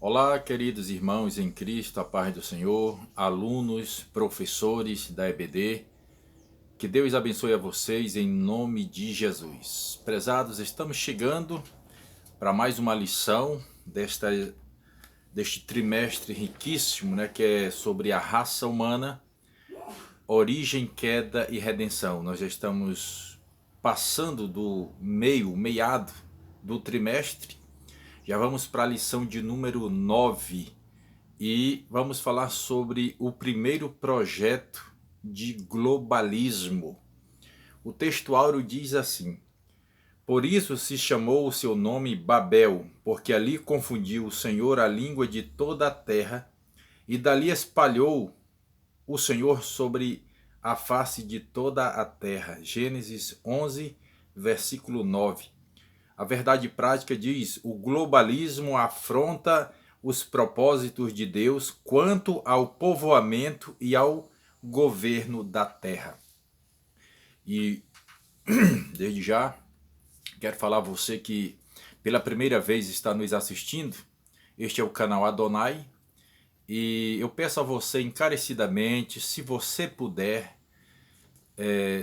Olá, queridos irmãos em Cristo, a paz do Senhor, alunos, professores da EBD, que Deus abençoe a vocês em nome de Jesus. Prezados, estamos chegando para mais uma lição deste trimestre riquíssimo, que é sobre a raça humana, origem, queda e redenção. Nós já estamos passando do meado do trimestre, já vamos para a lição de número 9. E vamos falar sobre o primeiro projeto de globalismo. O texto áureo diz assim: por isso se chamou o seu nome Babel, porque ali confundiu o Senhor a língua de toda a terra, e dali espalhou o Senhor sobre a face de toda a terra. Gênesis 11, versículo 9. A verdade prática diz: o globalismo afronta os propósitos de Deus quanto ao povoamento e ao governo da terra. E desde já quero falar a você que pela primeira vez está nos assistindo. Este é o canal Adonai e eu peço a você encarecidamente, se você puder,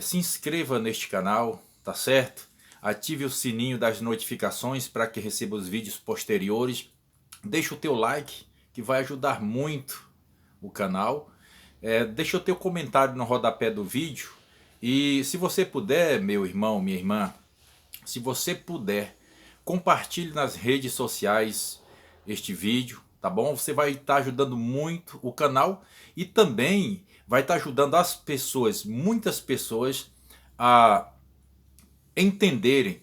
se inscreva neste canal, tá certo? Ative o sininho das notificações para que receba os vídeos posteriores. Deixa o teu like, que vai ajudar muito o canal. Deixa o teu comentário no rodapé do vídeo. E se você puder, meu irmão, minha irmã, se você puder, compartilhe nas redes sociais este vídeo, tá bom? Você vai estar ajudando muito o canal e também vai estar ajudando as pessoas, muitas pessoas, a entenderem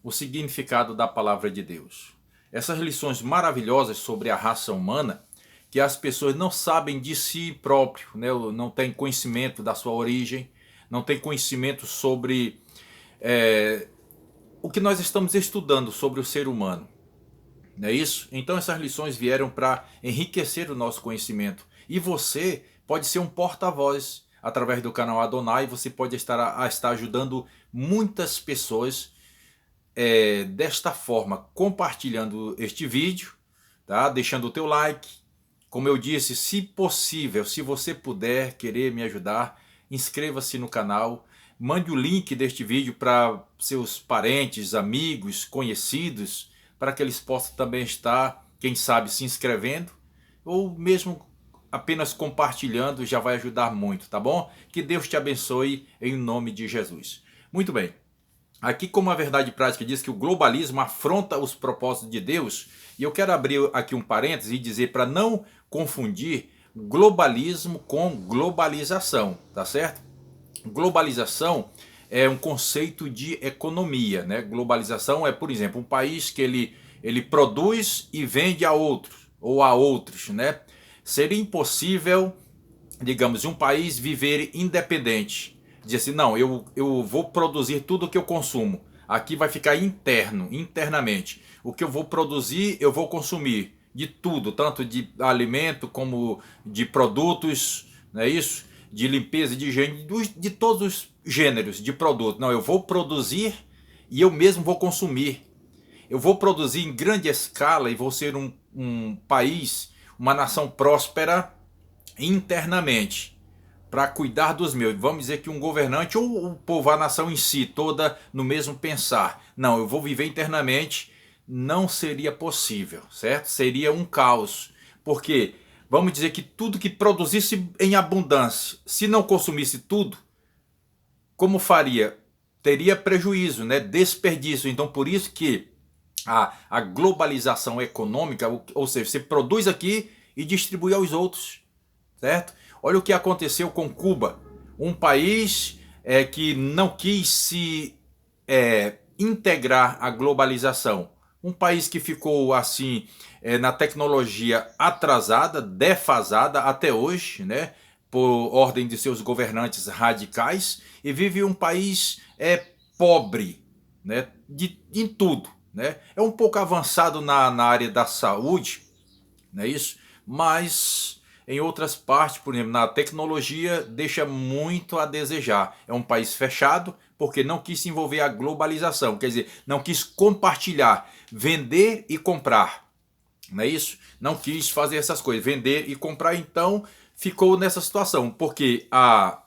o significado da palavra de Deus. Essas lições maravilhosas sobre a raça humana, que as pessoas não sabem de si próprio, não têm conhecimento da sua origem, não têm conhecimento sobre o que nós estamos estudando sobre o ser humano. Não é isso? Então essas lições vieram para enriquecer o nosso conhecimento. E você pode ser um porta-voz através do canal Adonai. Você pode estar ajudando muitas pessoas desta forma, compartilhando este vídeo, tá? Deixando o teu like. Como eu disse, se possível, se você puder querer me ajudar, inscreva-se no canal. Mande o link deste vídeo para seus parentes, amigos, conhecidos, para que eles possam também estar, quem sabe, se inscrevendo, ou mesmo apenas compartilhando, já vai ajudar muito, tá bom? Que Deus te abençoe em nome de Jesus. Muito bem. Aqui, como a verdade prática diz que o globalismo afronta os propósitos de Deus, e eu quero abrir aqui um parêntese e dizer para não confundir globalismo com globalização, tá certo? Globalização é um conceito de economia, né? Globalização é, por exemplo, um país que ele produz e vende a outros, ou a outros, né? Seria impossível, digamos, um país viver independente. Dizer assim, não, eu vou produzir tudo o que eu consumo. Aqui vai ficar internamente. O que eu vou produzir, eu vou consumir. De tudo, tanto de alimento como de produtos, não é isso? De limpeza, de higiene, de todos os gêneros de produto. Não, eu vou produzir e eu mesmo vou consumir. Eu vou produzir em grande escala e vou ser um país, uma nação próspera internamente, para cuidar dos meus. Vamos dizer que um governante ou o povo, a nação em si, toda no mesmo pensar. Não, eu vou viver internamente, não seria possível, certo? Seria um caos. Porque vamos dizer que tudo que produzisse em abundância, se não consumisse tudo, como faria? Teria prejuízo, né? Desperdício. Então por isso que a globalização econômica, ou seja, você produz aqui e distribui aos outros, certo? Olha o que aconteceu com Cuba, um país que não quis se integrar à globalização, um país que ficou assim na tecnologia atrasada, defasada até hoje, né? Por ordem de seus governantes radicais, e vive um país pobre, né? Em tudo, né? É um pouco avançado na área da saúde, não é isso? Mas em outras partes, por exemplo, na tecnologia, deixa muito a desejar. É um país fechado porque não quis se envolver a globalização, quer dizer, não quis compartilhar, vender e comprar. não é isso? Não quis fazer essas coisas, vender e comprar, então ficou nessa situação, porque a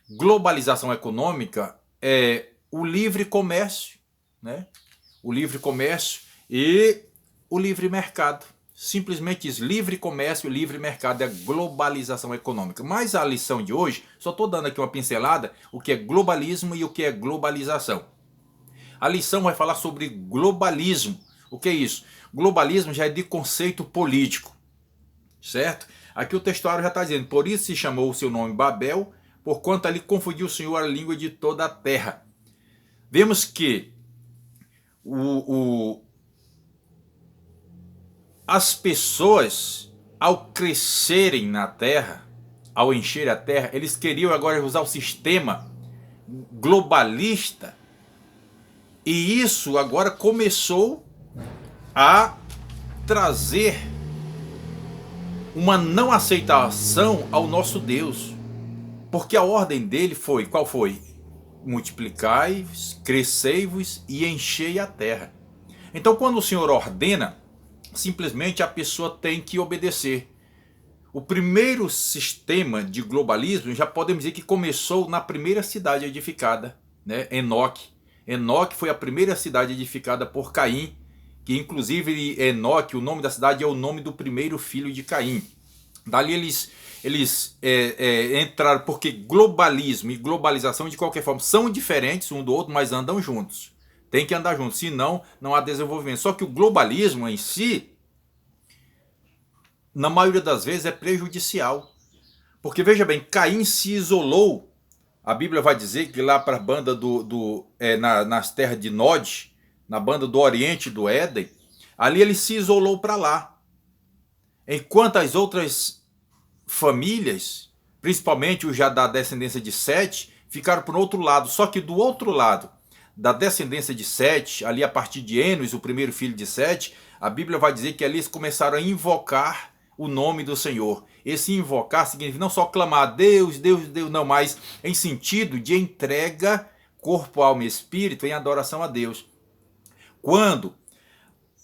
globalização econômica é o livre comércio, né? O livre comércio e o livre mercado. Simplesmente isso, livre comércio, livre mercado é globalização econômica. Mas a lição de hoje, só estou dando aqui uma pincelada, o que é globalismo e o que é globalização. A lição vai falar sobre globalismo. O que é isso? Globalismo já é de conceito político, certo? Aqui o textuário já está dizendo, por isso se chamou o seu nome Babel, porquanto ali confundiu o Senhor a língua de toda a terra. Vemos que as pessoas, ao crescerem na terra, ao encher a terra, eles queriam agora usar o sistema globalista, e isso agora começou a trazer uma não aceitação ao nosso Deus. Porque a ordem dele foi, qual foi? Multiplicai-vos, crescei-vos e enchei a terra. Então quando o Senhor ordena, simplesmente a pessoa tem que obedecer. O primeiro sistema de globalismo já podemos dizer que começou na primeira cidade edificada, né? Enoque. Enoque foi a primeira cidade edificada por Caim, que inclusive Enoque, o nome da cidade é o nome do primeiro filho de Caim. Dali eles entraram, porque globalismo e globalização de qualquer forma são diferentes um do outro, mas andam juntos. Tem que andar juntos, senão não há desenvolvimento. Só que o globalismo em si, na maioria das vezes, é prejudicial. Porque veja bem, Caim se isolou. A Bíblia vai dizer que lá para a banda nas terras de Nod, na banda do Oriente do Éden, ali ele se isolou para lá. Enquanto as outras famílias, principalmente os já da descendência de Sete, ficaram por outro lado. Só que do outro lado, da descendência de Sete, ali a partir de Enos, o primeiro filho de Sete, a Bíblia vai dizer que ali eles começaram a invocar o nome do Senhor. Esse invocar significa não só clamar Deus, Deus, Deus, não, mas em sentido de entrega, corpo, alma e espírito, em adoração a Deus. Quando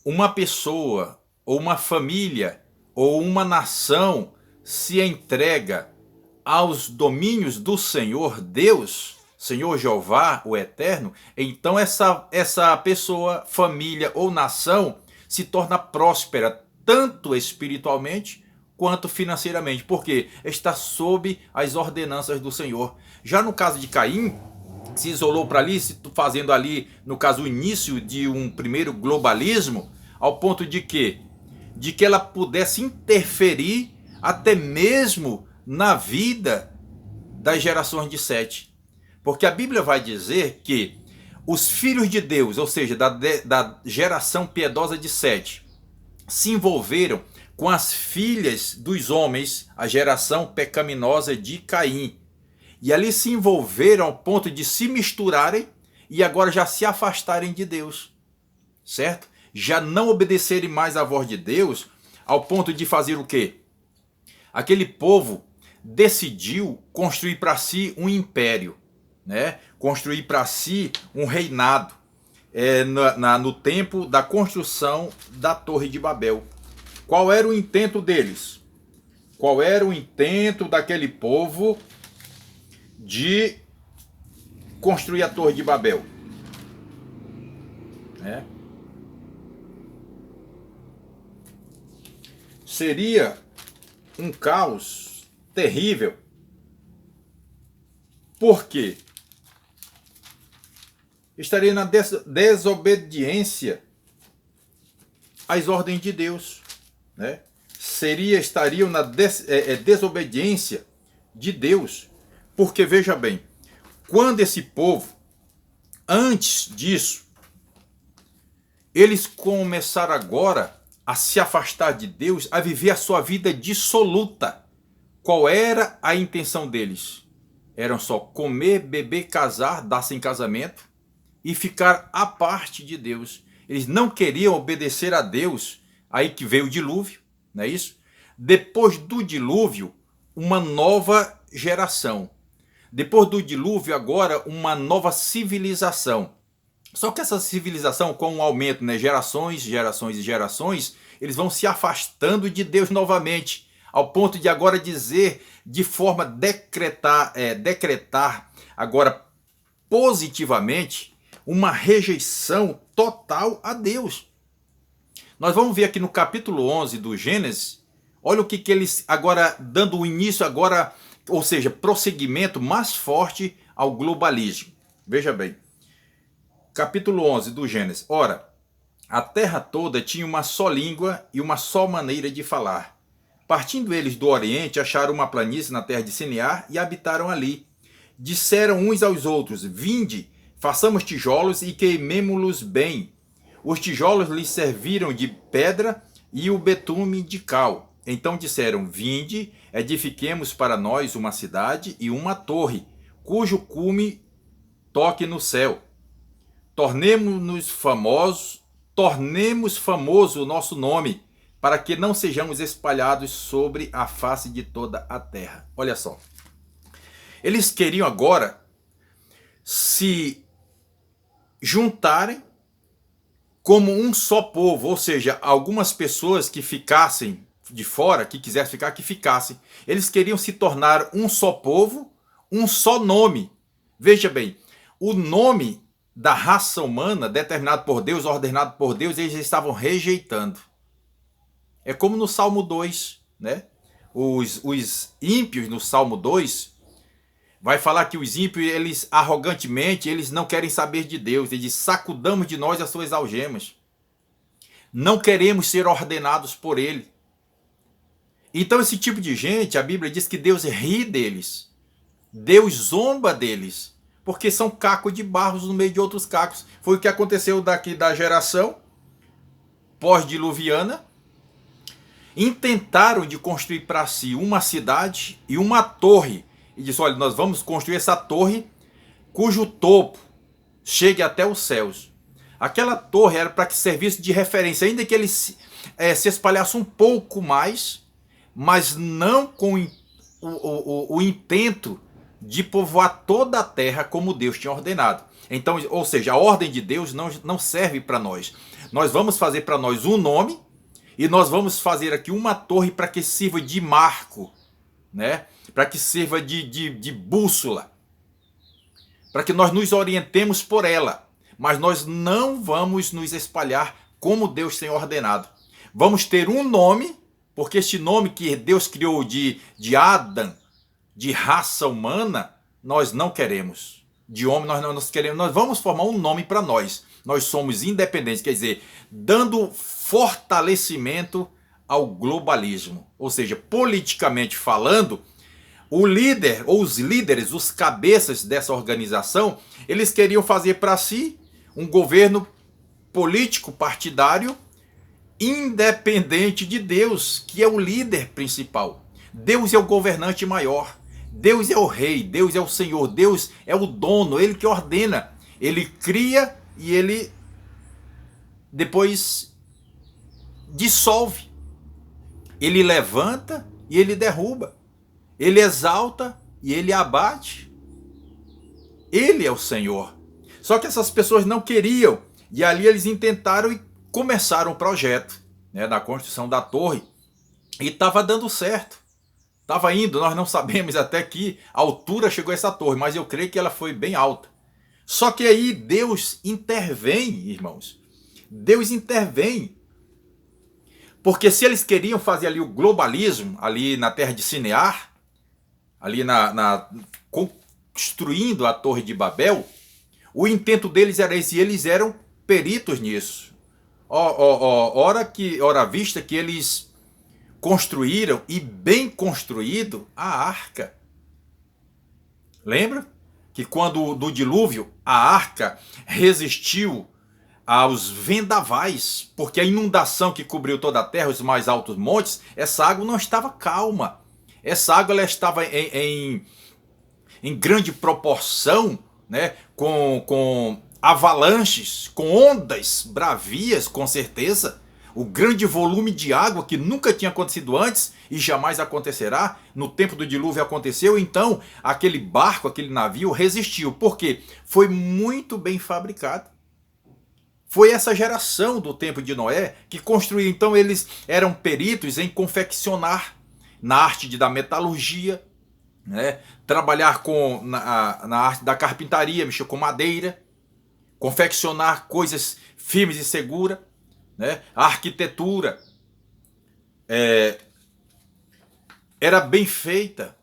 uma pessoa, ou uma família, ou uma nação se entrega aos domínios do Senhor Deus, Senhor Jeová, o Eterno, então essa pessoa, família ou nação se torna próspera, tanto espiritualmente quanto financeiramente, porque está sob as ordenanças do Senhor. Já no caso de Caim, se isolou para ali, fazendo ali, no caso, o início de um primeiro globalismo, ao ponto de que ela pudesse interferir até mesmo na vida das gerações de Sete. Porque a Bíblia vai dizer que os filhos de Deus, ou seja, da geração piedosa de Sete, se envolveram com as filhas dos homens, a geração pecaminosa de Caim. E ali se envolveram ao ponto de se misturarem e agora já se afastarem de Deus. Certo? Já não obedecerem mais à voz de Deus, ao ponto de fazer o quê? Aquele povo decidiu construir para si um império, né? Construir para si um reinado, no tempo da construção da Torre de Babel. Qual era o intento deles? Qual era o intento daquele povo de construir a Torre de Babel? Seria um caos terrível. Por quê? Estaria na desobediência às ordens de Deus, né? Estariam na desobediência de Deus. Porque veja bem, quando esse povo, antes disso, eles começaram agora a se afastar de Deus, a viver a sua vida dissoluta. Qual era a intenção deles? Eram só comer, beber, casar, dar-se em casamento e ficar à parte de Deus. Eles não queriam obedecer a Deus. Aí que veio o dilúvio, não é isso? Depois do dilúvio, uma nova geração. Depois do dilúvio, agora, uma nova civilização. Só que essa civilização, com um aumento, né, gerações, gerações e gerações, eles vão se afastando de Deus novamente, ao ponto de agora dizer de forma decretar agora positivamente uma rejeição total a Deus. Nós vamos ver aqui no capítulo 11 do Gênesis, olha o que eles agora, dando o início agora, ou seja, prosseguimento mais forte ao globalismo. Veja bem, capítulo 11 do Gênesis. Ora, a terra toda tinha uma só língua e uma só maneira de falar. Partindo eles do Oriente, acharam uma planície na terra de Sinear e habitaram ali. Disseram uns aos outros: vinde, façamos tijolos e queimemo-los bem. Os tijolos lhes serviram de pedra e o betume de cal. Então disseram: vinde, edifiquemos para nós uma cidade e uma torre, cujo cume toque no céu. Tornemo-nos famosos, tornemos famoso o nosso nome, para que não sejamos espalhados sobre a face de toda a terra. Olha só. Eles queriam agora se juntarem como um só povo, ou seja, algumas pessoas que ficassem de fora, que quisessem ficar, que ficassem. Eles queriam se tornar um só povo, um só nome. Veja bem, o nome da raça humana, determinado por Deus, ordenado por Deus, eles estavam rejeitando. É como no Salmo 2, né? Os ímpios no Salmo 2, vai falar que os ímpios, eles arrogantemente, eles não querem saber de Deus. Eles dizem: sacudamos de nós as suas algemas. Não queremos ser ordenados por Ele. Então esse tipo de gente, a Bíblia diz que Deus ri deles. Deus zomba deles. Porque são cacos de barros no meio de outros cacos. Foi o que aconteceu daqui da geração pós-diluviana. Intentaram de construir para si uma cidade e uma torre. E disse: olha, nós vamos construir essa torre cujo topo chegue até os céus. Aquela torre era para que servisse de referência, ainda que ele se espalhasse um pouco mais, mas não com o intento de povoar toda a terra como Deus tinha ordenado. Então, ou seja, a ordem de Deus não serve para nós. Nós vamos fazer para nós um nome e nós vamos fazer aqui uma torre para que sirva de marco, né? Para que sirva de bússola, para que nós nos orientemos por ela. Mas nós não vamos nos espalhar como Deus tem ordenado. Vamos ter um nome, porque este nome que Deus criou de Adão, de raça humana, nós não queremos. De homem nós não queremos. Nós vamos formar um nome para nós. Nós somos independentes, quer dizer, dando fortalecimento ao globalismo. Ou seja, politicamente falando, o líder ou os líderes, os cabeças dessa organização, eles queriam fazer para si um governo político partidário independente de Deus, que é o líder principal. Deus é o governante maior. Deus é o rei, Deus é o Senhor, Deus é o dono, Ele que ordena. Ele cria e Ele depois dissolve. Ele levanta e Ele derruba. Ele exalta e Ele abate. Ele é o Senhor. Só que essas pessoas não queriam. E ali eles intentaram e começaram o projeto, né, da construção da torre. E estava dando certo. Estava indo, nós não sabemos até que altura chegou essa torre, mas eu creio que ela foi bem alta. Só que aí Deus intervém, irmãos. Deus intervém. Porque se eles queriam fazer ali o globalismo, ali na terra de Sinear, ali construindo a Torre de Babel, o intento deles era esse, e eles eram peritos nisso. Ora vista que eles construíram, e bem construído, a arca. Lembra? Que quando do dilúvio, a arca resistiu aos vendavais, porque a inundação que cobriu toda a terra, os mais altos montes, essa água não estava calma. Essa água ela estava em grande proporção, né, com avalanches, com ondas bravias, com certeza. O grande volume de água que nunca tinha acontecido antes e jamais acontecerá, no tempo do dilúvio aconteceu, então aquele barco, aquele navio resistiu. Por quê? Foi muito bem fabricado. Foi essa geração do tempo de Noé que construiu. Então eles eram peritos em confeccionar na arte da metalurgia, né? Trabalhar na arte da carpintaria, mexer com madeira, confeccionar coisas firmes e seguras, né? A arquitetura era bem feita,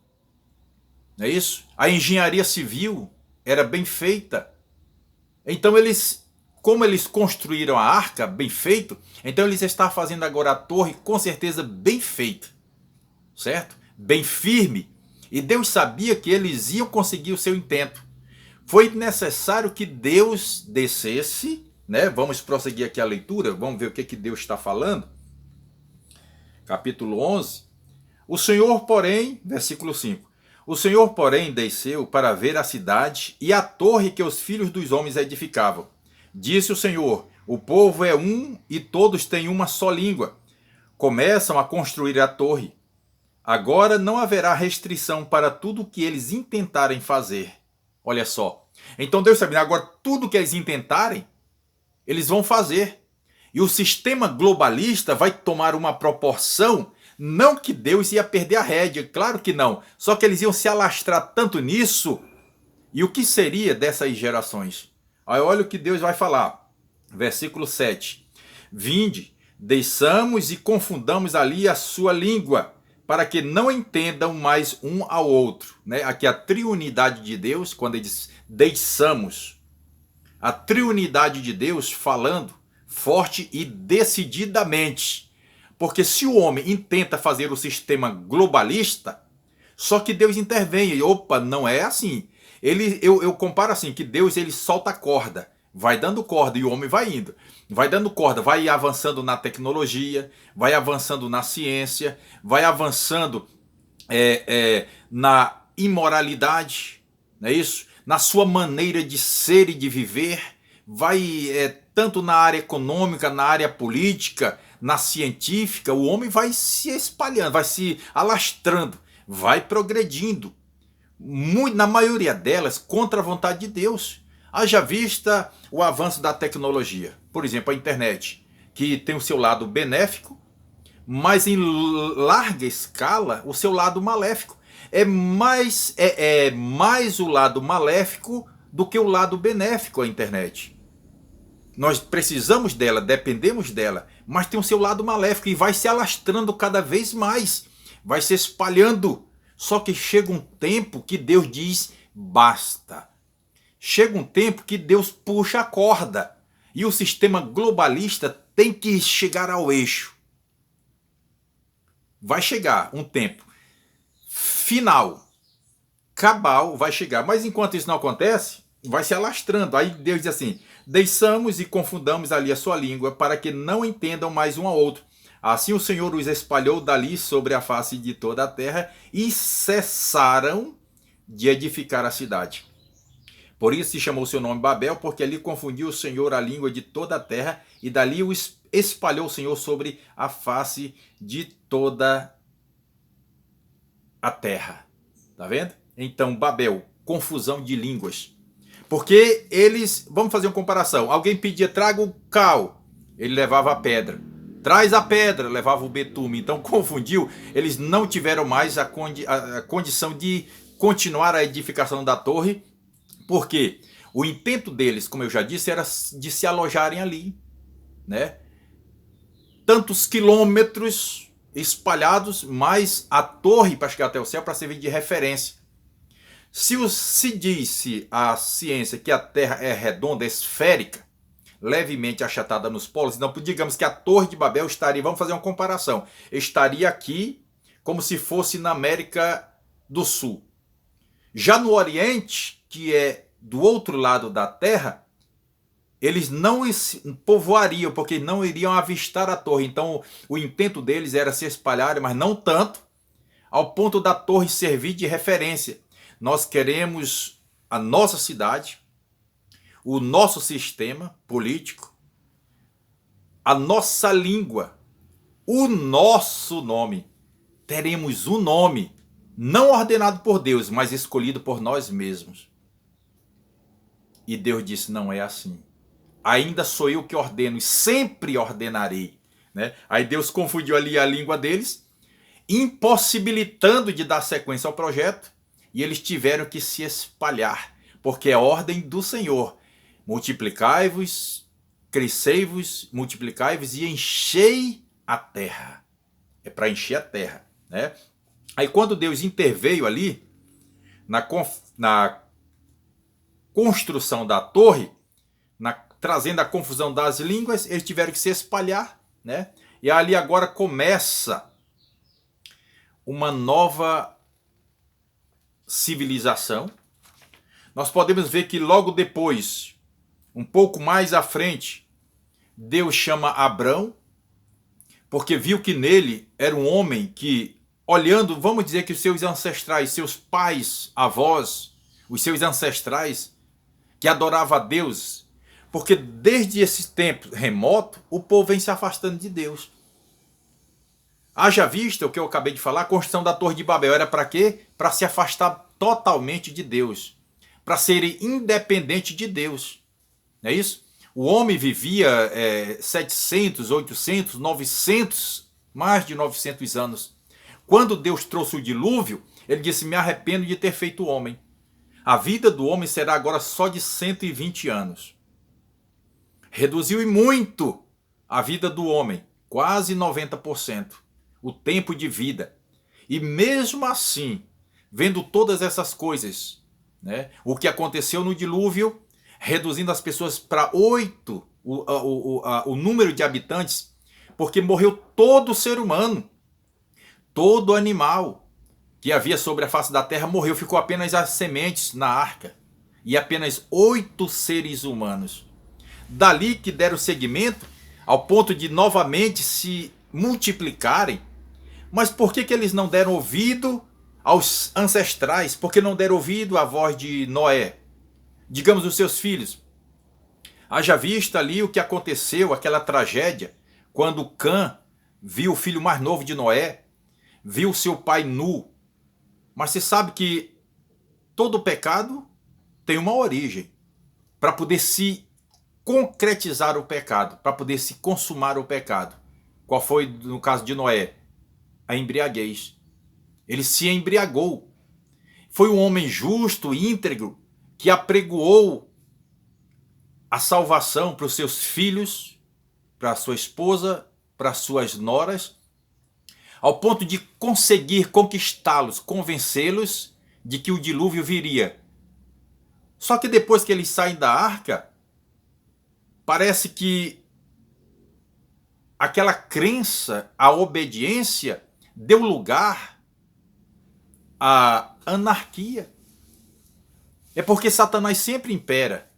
não é isso? A engenharia civil era bem feita. Então como eles construíram a arca bem feito, então eles estão fazendo agora a torre com certeza bem feita, certo? Bem firme. E Deus sabia que eles iam conseguir o seu intento. Foi necessário que Deus descesse, né? Vamos prosseguir aqui a leitura, vamos ver o que Deus está falando. Capítulo 11. O Senhor, porém, versículo 5. O Senhor, porém, desceu para ver a cidade e a torre que os filhos dos homens edificavam. Disse o Senhor: o povo é um e todos têm uma só língua. Começam a construir a torre. Agora não haverá restrição para tudo o que eles intentarem fazer. Olha só. Então Deus sabe, agora tudo que eles intentarem, eles vão fazer. E o sistema globalista vai tomar uma proporção, não que Deus ia perder a rédea, claro que não. Só que eles iam se alastrar tanto nisso. E o que seria dessas gerações? Aí olha o que Deus vai falar. Versículo 7. Vinde, desçamos e confundamos ali a sua língua, para que não entendam mais um ao outro. Né? Aqui a triunidade de Deus, quando ele diz desçamos, a triunidade de Deus falando forte e decididamente. Porque se o homem intenta fazer o sistema globalista, só que Deus intervém. E, opa, não é assim. Eu comparo assim, que Deus ele solta a corda, vai dando corda e o homem vai indo. Vai dando corda, vai avançando na tecnologia, vai avançando na ciência, vai avançando na imoralidade, não é isso? Na sua maneira de ser e de viver, vai tanto na área econômica, na área política, na científica, o homem vai se espalhando, vai se alastrando, vai progredindo, muito, na maioria delas contra a vontade de Deus. Haja vista o avanço da tecnologia, por exemplo, a internet, que tem o seu lado benéfico, mas em larga escala o seu lado maléfico. É mais o lado maléfico do que o lado benéfico a internet. Nós precisamos dela, dependemos dela, mas tem o seu lado maléfico e vai se alastrando cada vez mais, vai se espalhando. Só que chega um tempo que Deus diz basta. Chega um tempo que Deus puxa a corda e o sistema globalista tem que chegar ao eixo. Vai chegar um tempo final, cabal, vai chegar. Mas enquanto isso não acontece, vai se alastrando. Aí Deus diz assim: desçamos e confundamos ali a sua língua, para que não entendam mais um ao outro. Assim o Senhor os espalhou dali sobre a face de toda a terra e cessaram de edificar a cidade. Por isso se chamou seu nome Babel, porque ali confundiu o Senhor a língua de toda a terra, e dali o espalhou o Senhor sobre a face de toda a terra. Tá vendo? Então, Babel, confusão de línguas. Porque eles, vamos fazer uma comparação, alguém pedia, traga o cal, ele levava a pedra. Traz a pedra, levava o betume. Então confundiu, eles não tiveram mais a condição de continuar a edificação da torre, porque o intento deles, como eu já disse, era de se alojarem ali, né? Tantos quilômetros espalhados, mas a torre para chegar até o céu para servir de referência. Se disse a ciência que a Terra é redonda, esférica, levemente achatada nos polos, então digamos que a Torre de Babel estaria, vamos fazer uma comparação, estaria aqui como se fosse na América do Sul. Já no Oriente, que é do outro lado da Terra, eles não povoariam, porque não iriam avistar a torre. Então o intento deles era se espalhar, mas não tanto, ao ponto da torre servir de referência. Nós queremos a nossa cidade, o nosso sistema político, a nossa língua, o nosso nome. Teremos um nome, não ordenado por Deus, mas escolhido por nós mesmos. E Deus disse, não é assim. ainda sou eu que ordeno e sempre ordenarei. Né? Aí Deus confundiu ali a língua deles, impossibilitando de dar sequência ao projeto, e eles tiveram que se espalhar, porque é a ordem do Senhor: multiplicai-vos, crescei-vos, multiplicai-vos e enchei a terra. É para encher a terra. Né? Aí quando Deus interveio ali, na construção da torre, trazendo a confusão das línguas, eles tiveram que se espalhar, né? E ali agora começa uma nova civilização. Nós podemos ver que logo depois, um pouco mais à frente, Deus chama Abrão, porque viu que nele era um homem que, olhando, vamos dizer que os seus ancestrais, seus pais, avós, os seus ancestrais, que adoravam a Deus, porque desde esse tempo remoto, o povo vem se afastando de Deus. Haja vista o que eu acabei de falar, a construção da Torre de Babel era para quê? Para se afastar totalmente de Deus, para ser independente de Deus. Não é isso? O homem vivia 700, 800, 900, mais de 900 anos. Quando Deus trouxe o dilúvio, ele disse: me arrependo de ter feito o homem. A vida do homem será agora só de 120 anos. Reduziu e muito a vida do homem, quase 90%, o tempo de vida. E mesmo assim, vendo todas essas coisas, né, o que aconteceu no dilúvio, reduzindo as pessoas para 8, o número de habitantes, porque morreu todo ser humano, todo animal que havia sobre a face da terra morreu, ficou apenas as sementes na arca, e apenas 8 seres humanos. Dali que deram seguimento ao ponto de novamente se multiplicarem. Mas por que eles não deram ouvido aos ancestrais? Por que não deram ouvido à voz de Noé? Digamos, os seus filhos. Haja vista ali o que aconteceu, aquela tragédia, quando Cã viu o filho mais novo de Noé, viu seu pai nu. Mas você sabe que todo pecado tem uma origem. Para poder se concretizar o pecado, para poder se consumar o pecado. Qual foi no caso de Noé? A embriaguez. Ele se embriagou. Foi um homem justo, íntegro, que apregoou a salvação para os seus filhos, para a sua esposa, para as suas noras, ao ponto de conseguir conquistá-los, convencê-los de que o dilúvio viria. Só que depois que eles saem da arca, parece que aquela crença, a obediência, deu lugar à anarquia. É porque Satanás sempre impera.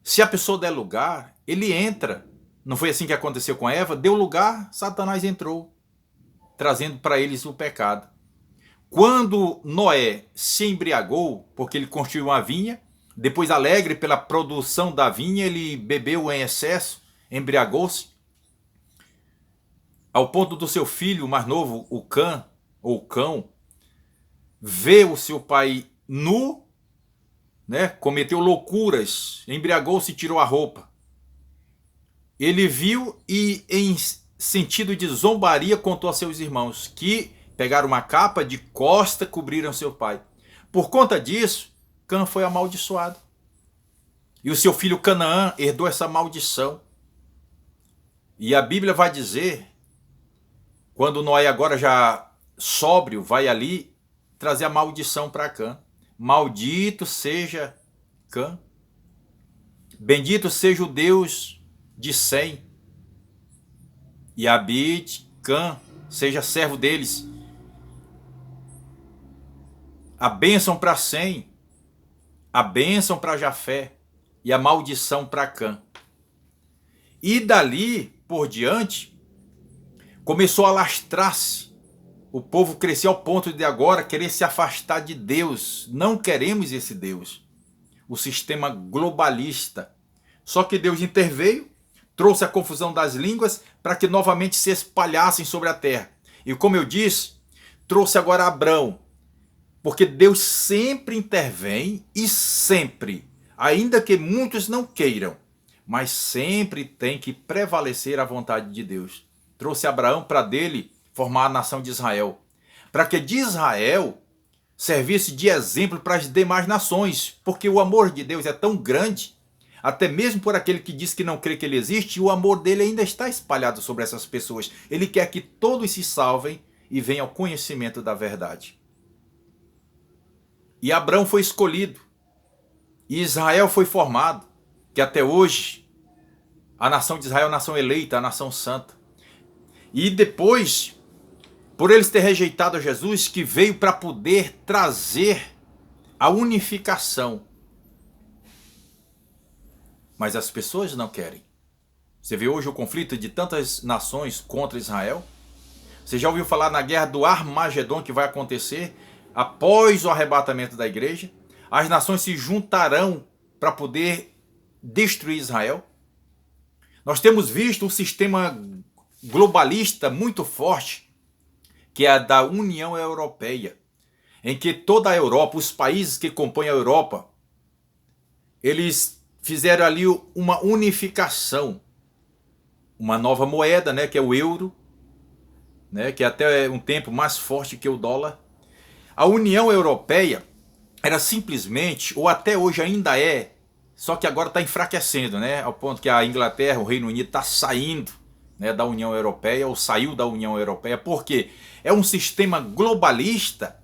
Se a pessoa der lugar, ele entra. Não foi assim que aconteceu com Eva? Deu lugar, Satanás entrou, trazendo para eles o pecado. Quando Noé se embriagou, porque ele construiu uma vinha, depois alegre pela produção da vinha, ele bebeu em excesso, embriagou-se, ao ponto do seu filho mais novo, o Cã, ou Cão, ver o seu pai nu, né, cometeu loucuras, embriagou-se e tirou a roupa. Ele viu e, em sentido de zombaria, contou a seus irmãos, que pegaram uma capa de costa, cobriram seu pai. Por conta disso, Cã foi amaldiçoado. E o seu filho Canaã herdou essa maldição. E a Bíblia vai dizer, quando Noé agora já sóbrio, vai ali trazer a maldição para Cã. Maldito seja Cã. Bendito seja o Deus de Sem. E habite Cã, seja servo deles. A bênção para Sem, a bênção para Jafé e a maldição para Cã. E dali por diante, começou a alastrar-se. O povo cresceu ao ponto de agora querer se afastar de Deus. Não queremos esse Deus. O sistema globalista. Só que Deus interveio, trouxe a confusão das línguas para que novamente se espalhassem sobre a terra. E como eu disse, trouxe agora Abrão. Porque Deus sempre intervém e sempre, ainda que muitos não queiram, mas sempre tem que prevalecer a vontade de Deus. Trouxe Abraão para dele formar a nação de Israel, para que de Israel servisse de exemplo para as demais nações, porque o amor de Deus é tão grande, até mesmo por aquele que diz que não crê que ele existe, o amor dele ainda está espalhado sobre essas pessoas. Ele quer que todos se salvem e venham ao conhecimento da verdade. E Abraão foi escolhido, e Israel foi formado, que até hoje a nação de Israel é a nação eleita, a nação santa. E depois, por eles ter rejeitado a Jesus, que veio para poder trazer a unificação. Mas as pessoas não querem. Você vê hoje o conflito de tantas nações contra Israel? Você já ouviu falar na guerra do Armagedon que vai acontecer após o arrebatamento da igreja? As nações se juntarão para poder destruir Israel? Nós temos visto um sistema globalista muito forte, que é a da União Europeia, em que toda a Europa, os países que compõem a Europa, eles fizeram ali uma unificação, uma nova moeda, né, que é o euro, né, que é até um tempo mais forte que o dólar. A União Europeia era simplesmente, ou até hoje ainda é, só que agora está enfraquecendo, né, ao ponto que a Inglaterra, o Reino Unido está saindo, né, da União Europeia, ou saiu da União Europeia, porque é um sistema globalista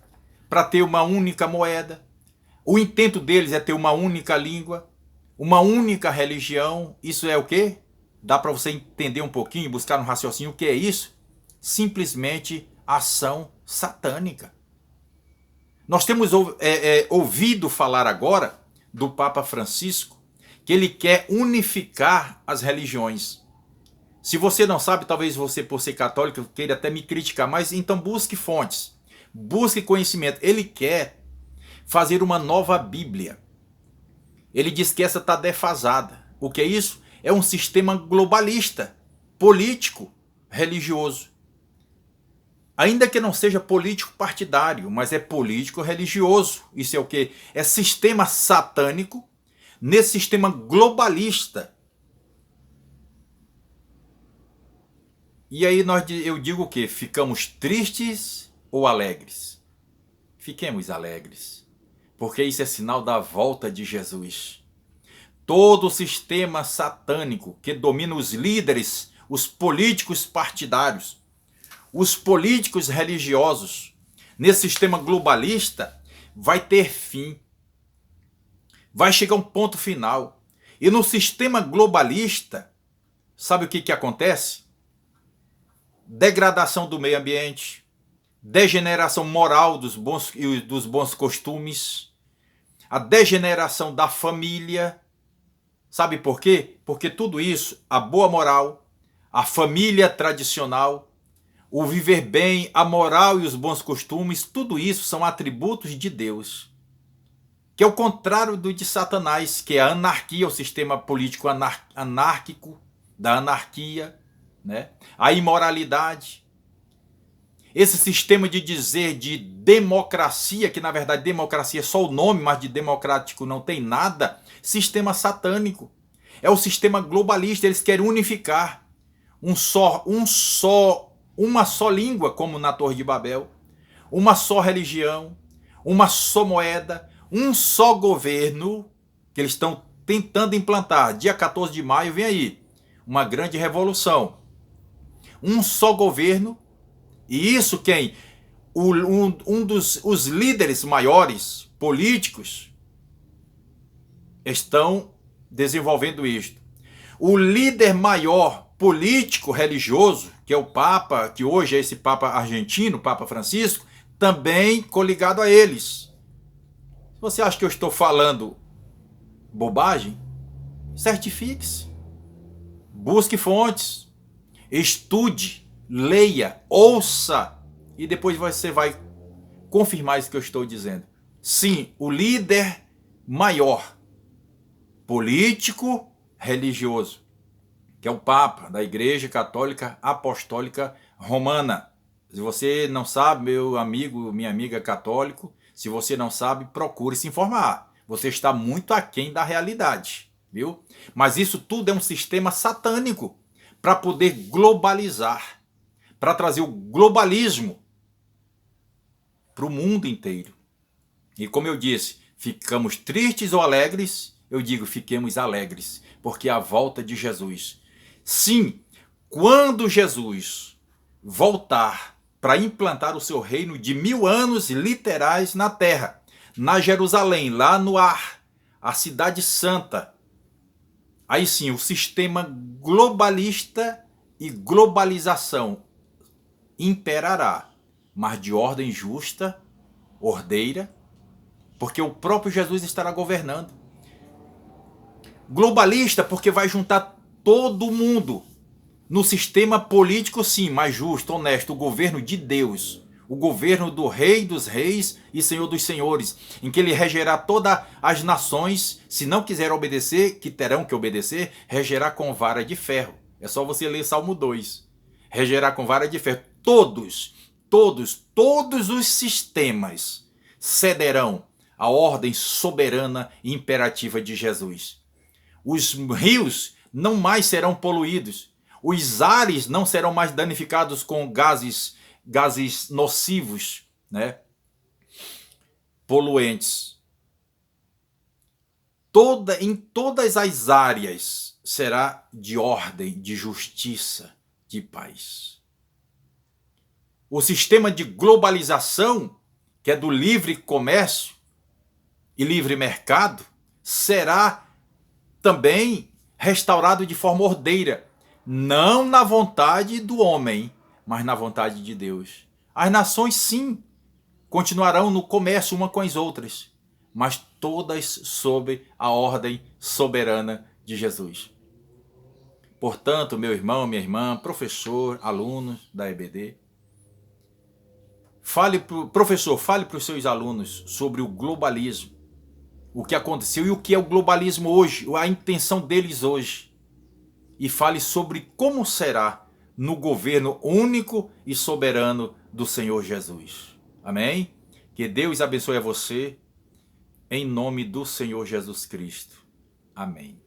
para ter uma única moeda. O intento deles é ter uma única língua, uma única religião. Isso é o quê? Dá para você entender um pouquinho, buscar no raciocínio o que é isso? Simplesmente ação satânica. Nós temos ouvido falar agora do Papa Francisco, que ele quer unificar as religiões. Se você não sabe, talvez você, por ser católico, queira até me criticar, mas então busque fontes, busque conhecimento. Ele quer fazer uma nova Bíblia. Ele diz que essa está defasada. O que é isso? É um sistema globalista, político, religioso. Ainda que não seja político partidário, mas é político religioso. Isso é o quê? É sistema satânico nesse sistema globalista. E aí eu digo o quê? Ficamos tristes ou alegres? Fiquemos alegres, porque isso é sinal da volta de Jesus. Todo o sistema satânico que domina os líderes, os políticos partidários, os políticos religiosos, nesse sistema globalista, vai ter fim. Vai chegar um ponto final. E no sistema globalista, sabe o que acontece? Degradação do meio ambiente, degeneração moral dos bons costumes, a degeneração da família. Sabe por quê? Porque tudo isso, a boa moral, a família tradicional, o viver bem, a moral e os bons costumes, tudo isso são atributos de Deus. Que é o contrário do de Satanás, que é a anarquia, o sistema político anárquico, da anarquia, né? A imoralidade. Esse sistema de dizer de democracia, que na verdade democracia é só o nome, mas de democrático não tem nada, sistema satânico. É o sistema globalista, eles querem unificar uma só língua, como na Torre de Babel, uma só religião, uma só moeda, um só governo, que eles estão tentando implantar. Dia 14 de maio vem aí uma grande revolução. Um só governo. E isso quem? Os líderes maiores, políticos, estão desenvolvendo isto. O líder maior político religioso, que é o Papa, que hoje é esse Papa argentino, Papa Francisco, também coligado a eles. Você acha que eu estou falando bobagem? Certifique-se. Busque fontes. Estude. Leia, ouça, e depois você vai confirmar isso que eu estou dizendo. Sim, o líder maior, político, religioso, que é o Papa da Igreja Católica Apostólica Romana. Se você não sabe, meu amigo, minha amiga católico, se você não sabe, procure se informar. Você está muito aquém da realidade. viu? Mas isso tudo é um sistema satânico para poder globalizar, para trazer o globalismo para o mundo inteiro. E como eu disse, ficamos tristes ou alegres? Eu digo, fiquemos alegres, porque é a volta de Jesus. Sim, quando Jesus voltar para implantar o seu reino de 1000 anos literais na terra, na Jerusalém, lá no ar, a cidade santa, aí sim o sistema globalista e globalização imperará, mas de ordem justa, ordeira, porque o próprio Jesus estará governando. Globalista porque vai juntar todo mundo no sistema político, sim, mais justo, honesto, o governo de Deus, o governo do Rei dos Reis e Senhor dos Senhores, em que ele regerá todas as nações, se não quiser obedecer, que terão que obedecer, regerá com vara de ferro. É só você ler Salmo 2. Regerá com vara de ferro. Todos os sistemas cederão à ordem soberana e imperativa de Jesus. Os rios não mais serão poluídos. Os ares não serão mais danificados com gases nocivos, né? Poluentes. Em todas as áreas será de ordem, de justiça, de paz. O sistema de globalização, que é do livre comércio e livre mercado, será também restaurado de forma ordeira, não na vontade do homem, mas na vontade de Deus. As nações, sim, continuarão no comércio uma com as outras, mas todas sob a ordem soberana de Jesus. Portanto, meu irmão, minha irmã, professor, alunos da EBD, professor, fale para os seus alunos sobre o globalismo, o que aconteceu e o que é o globalismo hoje, a intenção deles hoje. E fale sobre como será no governo único e soberano do Senhor Jesus. Amém? Que Deus abençoe a você, em nome do Senhor Jesus Cristo. Amém.